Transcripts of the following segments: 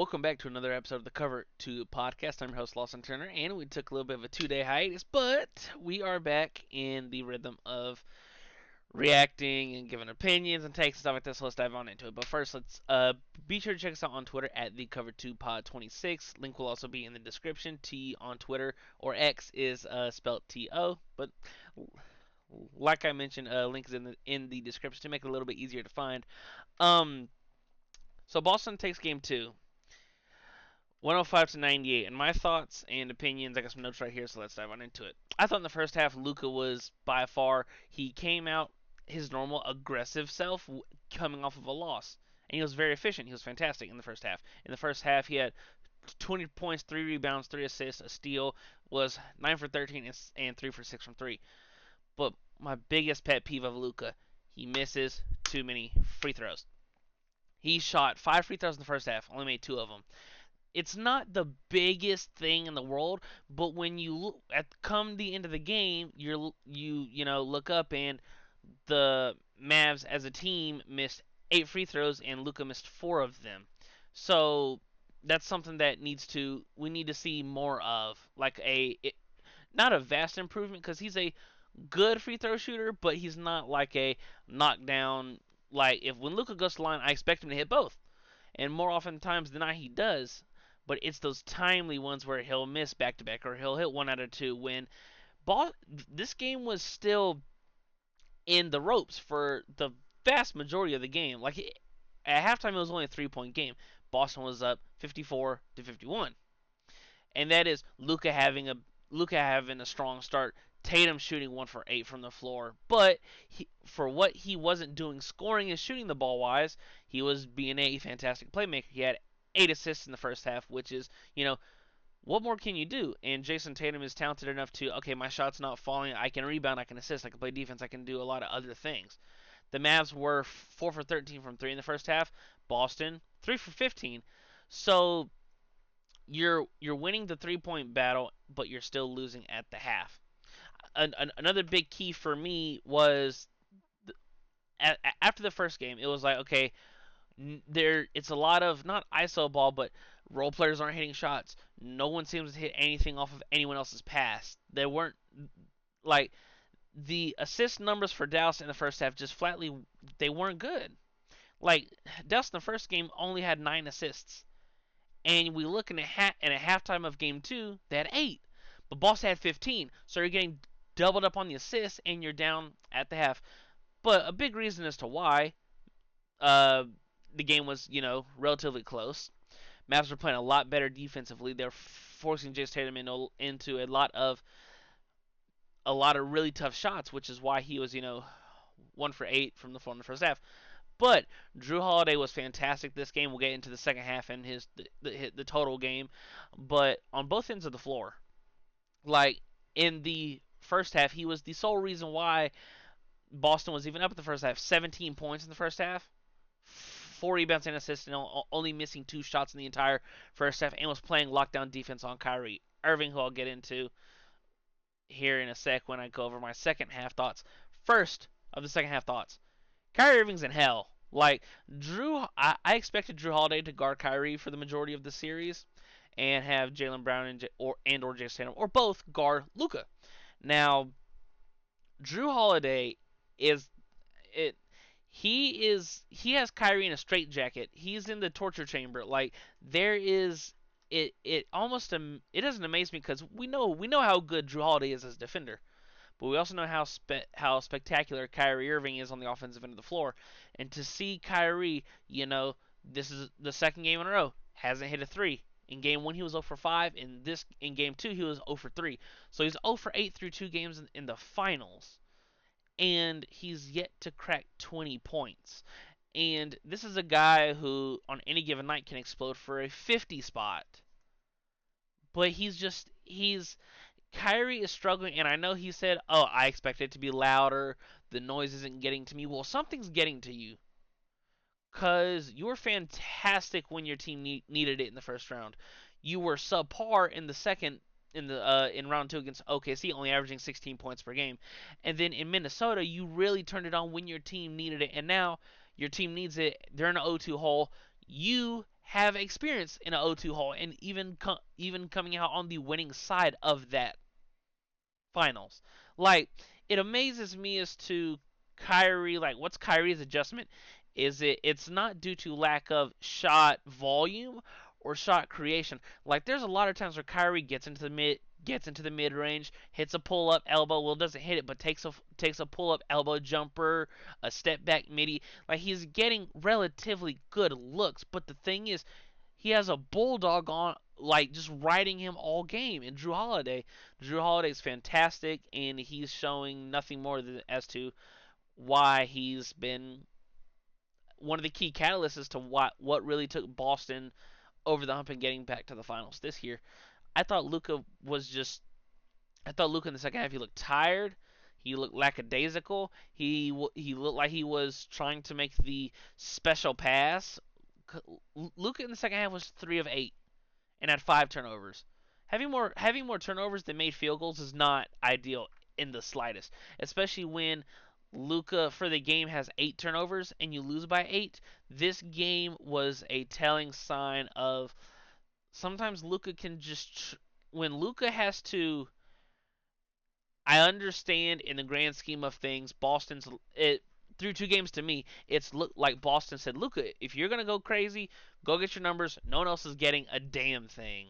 welcome back to another episode of the Cover 2 podcast. I'm your host, Lawson Turner, and we took a little bit of a 2-day hiatus, but we are back in the rhythm of reacting and giving opinions and takes and stuff like this, so let's dive on into it. But first, let's be sure to check us out on Twitter at the Cover 2 Pod 26. Link will also be in the description. T on Twitter, or X is spelled T-O, but like I mentioned, link is in the description to make it a little bit easier to find. Um, so Boston takes game 2. 105 to 98. And my thoughts and opinions, I got some notes right here, so let's dive on into it. I thought in the first half, Luka was by far, he came out his normal aggressive self coming off of a loss. And he was very efficient. He was fantastic in the first half. In the first half, he had 20 points, 3 rebounds, 3 assists, a steal, was 9 for 13 and 3 for 6 from 3. But my biggest pet peeve of Luka, he misses too many free throws. He shot 5 free throws in the first half, only made 2 of them. It's not the biggest thing in the world, but when you look at come the end of the game, you look up and the Mavs as a team missed 8 free throws and Luka missed 4 of them. So that's something that we need to see more of, like not a vast improvement because he's a good free throw shooter, but he's not like a knockdown. Like if when Luka goes to the line, I expect him to hit both, and more often times than not he does. But it's those timely ones where he'll miss back to back or he'll hit 1 out of 2 when this game was still in the ropes for the vast majority of the game. Like at halftime, it was only a 3-point game. Boston was up 54 to 51, and that is Luka having a strong start. Tatum shooting 1 for 8 from the floor, but for what he wasn't doing scoring and shooting the ball wise, he was being a fantastic playmaker. He had 8 assists in the first half, which is, what more can you do? And Jason Tatum is talented enough to, okay, my shot's not falling. I can rebound, I can assist, I can play defense, I can do a lot of other things. The Mavs were 4 for 13 from 3 in the first half. Boston, 3 for 15. So you're winning the 3-point battle, but you're still losing at the half. Another big key for me was after the first game, it was like, okay, it's a lot of not ISO ball, but role players aren't hitting shots. No one seems to hit anything off of anyone else's pass. They weren't like the assist numbers for Dallas in the first half just flatly they weren't good. Like Dallas in the first game only had 9 assists, and we look in a halftime of game 2, they had 8, but Boston had 15. So you're getting doubled up on the assists, and you're down at the half. But a big reason as to why uh, the game was, relatively close. Mavs were playing a lot better defensively. They're forcing Jason Tatum into a lot of really tough shots, which is why he was, 1 for 8 from the floor in the first half. But Jrue Holiday was fantastic this game. We'll get into the second half and the total game, but on both ends of the floor, like in the first half, he was the sole reason why Boston was even up at the first half. 17 points in the first half, 4 rebounds and assists, and only missing 2 shots in the entire first half, and was playing lockdown defense on Kyrie Irving, who I'll get into here in a sec when I go over my second half thoughts. First of the second half thoughts, Kyrie Irving's in hell. Like I expected Jrue Holiday to guard Kyrie for the majority of the series, and have Jaylen Brown or Jason Tatum or both guard Luka. Now, Jrue Holiday is it. He has Kyrie in a straitjacket. He's in the torture chamber. Like there is it almost it doesn't amaze me because we know how good Jrue Holiday is as a defender. But we also know how spectacular Kyrie Irving is on the offensive end of the floor. And to see Kyrie, this is the second game in a row, hasn't hit a 3. In game 1 he was 0 for 5, in game 2 he was 0 for 3. So he's 0 for 8 through 2 games in the finals. And he's yet to crack 20 points. And this is a guy who on any given night can explode for a 50 spot. But he's Kyrie is struggling, and I know he said, "Oh, I expect it to be louder. The noise isn't getting to me." Well, something's getting to you, cause you were fantastic when your team needed it in the first round. You were subpar in the second in round 2 against OKC, only averaging 16 points per game, and then in Minnesota, you really turned it on when your team needed it, and now your team needs it. They're in an 0-2 hole. You have experience in an 0-2 haul, and even coming out on the winning side of that finals. Like, it amazes me as to Kyrie. Like, what's Kyrie's adjustment? It's not due to lack of shot volume or shot creation. Like, there's a lot of times where Kyrie gets into the mid range, hits a pull up elbow. Well, doesn't hit it, but takes a pull up elbow jumper, a step back midi. Like, he's getting relatively good looks. But the thing is, he has a bulldog on, like, just riding him all game. And Jrue Holiday, is fantastic, and he's showing nothing more than, as to why he's been one of the key catalysts as to what really took Boston over the hump and getting back to the finals this year. I thought Luka was just. I thought Luka in the second half, he looked tired. He looked lackadaisical. He looked like he was trying to make the special pass. Luka in the second half was 3 of 8 and had 5 turnovers. Having more turnovers than made field goals is not ideal in the slightest, especially when Luka for the game has 8 turnovers and you lose by 8. This game was a telling sign of sometimes Luka can just when Luka has to. I understand in the grand scheme of things, Boston's it through 2 games to me, it's looked like Boston said, Luka, if you're gonna go crazy, go get your numbers. No one else is getting a damn thing,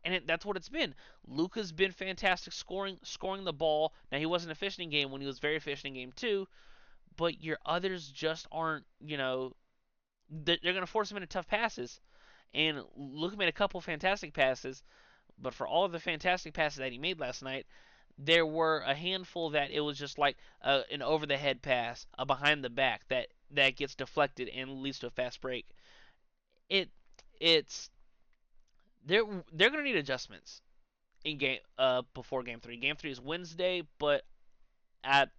and that's what it's been. Luka's been fantastic scoring the ball. Now he wasn't efficient in game when he was very efficient in game two, but your others just aren't. They're gonna force him into tough passes, and Luka made a couple fantastic passes, but for all of the fantastic passes that he made last night, there were a handful that it was just like an over the head pass, a behind the back that gets deflected and leads to a fast break. It it's they're gonna need adjustments in game before game three. Game three is Wednesday, but at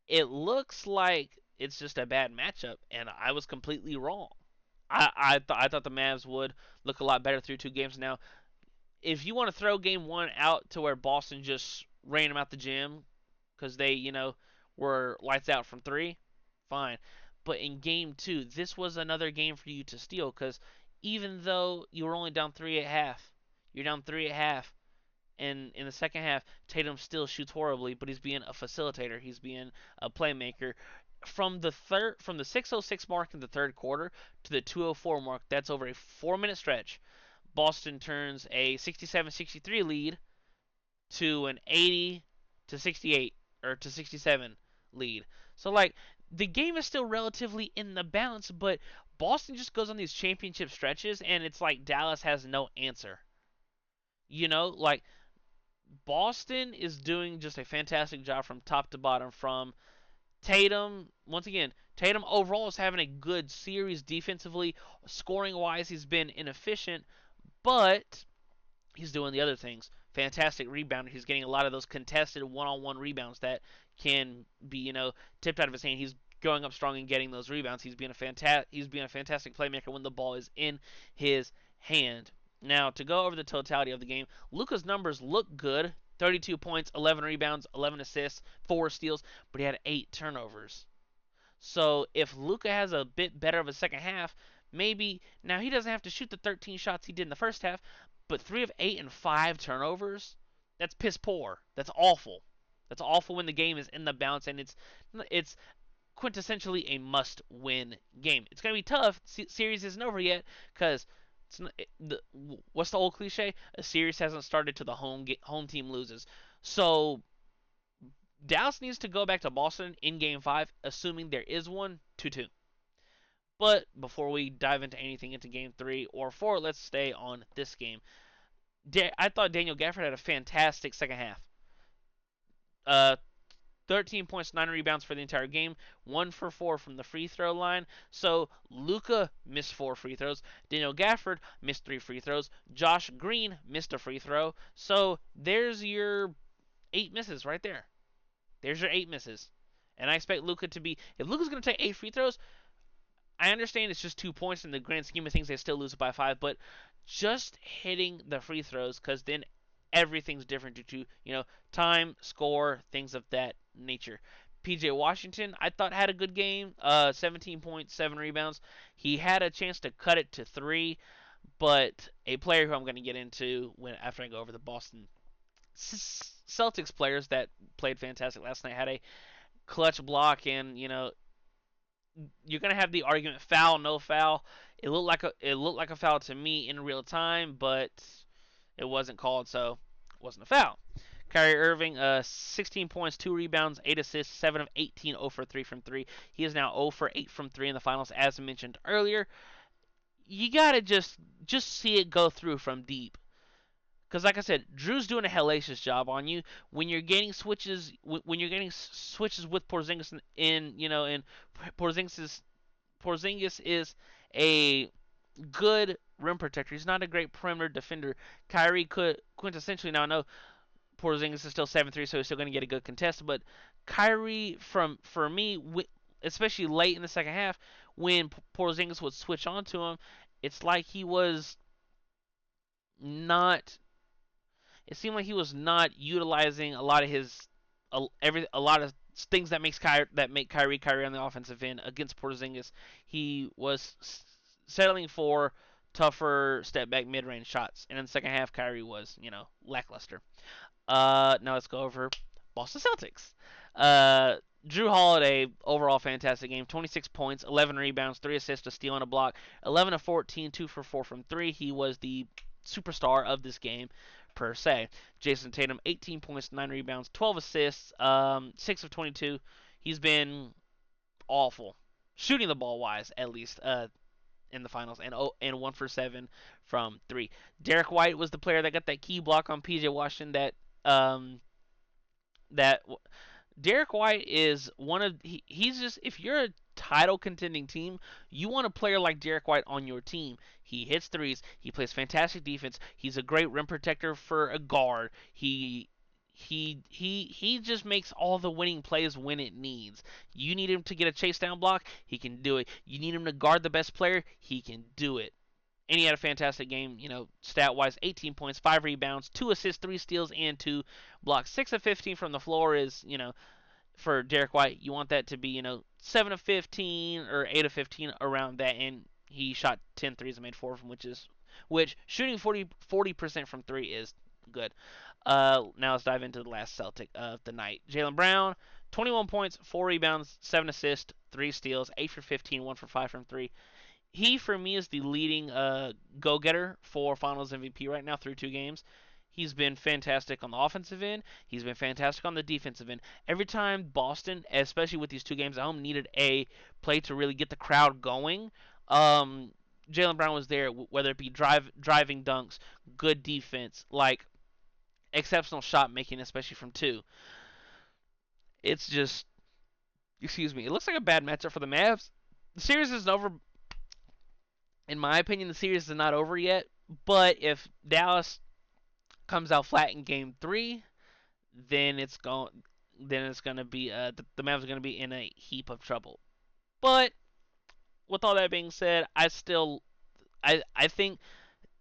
it looks like it's just a bad matchup, and I was completely wrong. I thought the Mavs would look a lot better through 2 games now. If you want to throw game one out to where Boston just ran them out the gym because they, were lights out from three, fine. But in game two, this was another game for you to steal because even though you were only down three at half, you're down three at half, and in the second half, Tatum still shoots horribly, but he's being a facilitator. He's being a playmaker. From the 6:06 mark in the third quarter to the 2:04 mark, that's over a 4-minute stretch. Boston turns a 67-63 lead to an 80 to 68 or to 67 lead. So like the game is still relatively in the balance, but Boston just goes on these championship stretches and it's like Dallas has no answer. Like Boston is doing just a fantastic job from top to bottom. From Tatum, once again, Tatum overall is having a good series defensively. Scoring wise, he's been inefficient, but he's doing the other things. Fantastic rebounder. He's getting a lot of those contested one-on-one rebounds that can be, tipped out of his hand. He's going up strong and getting those rebounds. He's being a fantastic playmaker when the ball is in his hand. Now, to go over the totality of the game, Luka's numbers look good. 32 points, 11 rebounds, 11 assists, 4 steals, but he had 8 turnovers. So if Luka has a bit better of a second half, maybe now he doesn't have to shoot the 13 shots he did in the first half, but 3 of 8 and 5 turnovers, that's piss poor. That's awful. That's awful when the game is in the balance and it's quintessentially a must-win game. It's gonna be tough. Series isn't over yet because what's the old cliche? A series hasn't started till the home team loses. So Dallas needs to go back to Boston in Game 5, assuming there is one, 2-2. But before we dive into anything into Game 3 or 4, let's stay on this game. I thought Daniel Gafford had a fantastic second half. Uh, 13 points, 9 rebounds for the entire game, 1 for 4 from the free throw line. So Luka missed 4 free throws. Daniel Gafford missed 3 free throws. Josh Green missed a free throw. So there's your 8 misses right there. There's your 8 misses. And I expect Luka to be. If Luka's going to take 8 free throws, I understand it's just 2 points in the grand scheme of things. They still lose it by 5. But just hitting the free throws, because then everything's different due to, time, score, things of that nature. PJ Washington, I thought had a good game. 17 points, 7 rebounds. He had a chance to cut it to 3, but a player who I'm going to get into when after I go over the Boston Celtics players that played fantastic last night had a clutch block, and you're gonna have the argument foul, no foul. It looked like a foul to me in real time, but it wasn't called, so it wasn't a foul. Kyrie Irving, 16 points, 2 rebounds, 8 assists, 7 of 18, 0 for 3 from 3. He is now 0 for 8 from 3 in the finals, as mentioned earlier. You gotta just see it go through from deep. Because, like I said, Jrue's doing a hellacious job on you when you're getting switches. When you're getting switches with Porzingis and Porzingis is a good rim protector. He's not a great perimeter defender. Kyrie could quintessentially now know Porzingis is still 7-3, so he's still going to get a good contest. But Kyrie, for me, especially late in the second half, when Porzingis would switch on to him, it's like he was not. It seemed like he was not utilizing a lot of his a lot of things that make Kyrie on the offensive end against Porzingis. He was settling for tougher step back mid range shots, and in the second half, Kyrie was lackluster. Now let's go over Boston Celtics. Uh, Jrue Holiday, overall fantastic game. 26 points, 11 rebounds, 3 assists, a steal, and a block. 11 of 14, 2 for 4 from 3. He was the superstar of this game, per se. Jason Tatum, 18 points, 9 rebounds, 12 assists, 6 of 22. He's been awful, shooting the ball wise, at least, in the finals, and 1 for 7 from 3. Derek White was the player that got that key block on PJ Washington um, that Derek White is one of he's just if you're a title contending team, you want a player like Derek White on your team. He hits threes, he plays fantastic defense, he's a great rim protector for a guard. He just makes all the winning plays when it needs. You need him to get a chase down block, he can do it. You need him to guard the best player, he can do it. And he had a fantastic game, stat wise: 18 points, 5 rebounds, 2 assists, 3 steals, and 2 blocks. 6 of 15 from the floor is, for Derek White, you want that to be, 7 of 15 or 8 of 15 around that. And he shot 10 threes and made 4 of them, which shooting 40% from 3 is good. Now let's dive into the last Celtic of the night. Jaylen Brown, 21 points, 4 rebounds, 7 assists, 3 steals, 8 for 15, 1 for 5 from 3. He, for me, is the leading go-getter for Finals MVP right now through 2 games. He's been fantastic on the offensive end. He's been fantastic on the defensive end. Every time Boston, especially with these 2 games at home, needed a play to really get the crowd going, Jaylen Brown was there, whether it be driving dunks, good defense, like exceptional shot making, especially from 2. It's just, excuse me, it looks like a bad matchup for the Mavs. The series isn't over. In my opinion, the series is not over yet. But if Dallas comes out flat in Game 3, then it's going to be the Mavs are going to be in a heap of trouble. But with all that being said, I think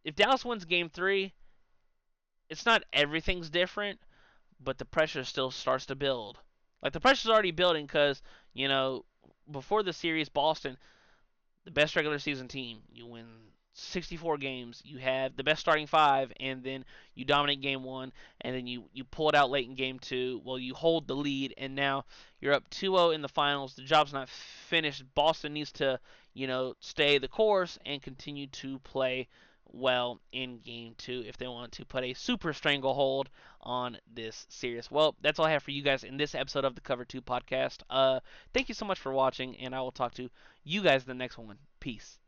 if Dallas wins Game 3, it's not everything's different, but the pressure still starts to build. Like, the pressure's already building because before the series, Boston, the best regular season team. You win 64 games. You have the best starting 5, and then you dominate game 1, and then you pull it out late in game 2. Well, you hold the lead, and now you're up 2-0 in the finals. The job's not finished. Boston needs to, stay the course and continue to play well in game 2 if they want to put a super stranglehold on this series. Well, that's all I have for you guys in this episode of the Cover 2 podcast. Thank you so much for watching, and I will talk to you guys in the next one. Peace.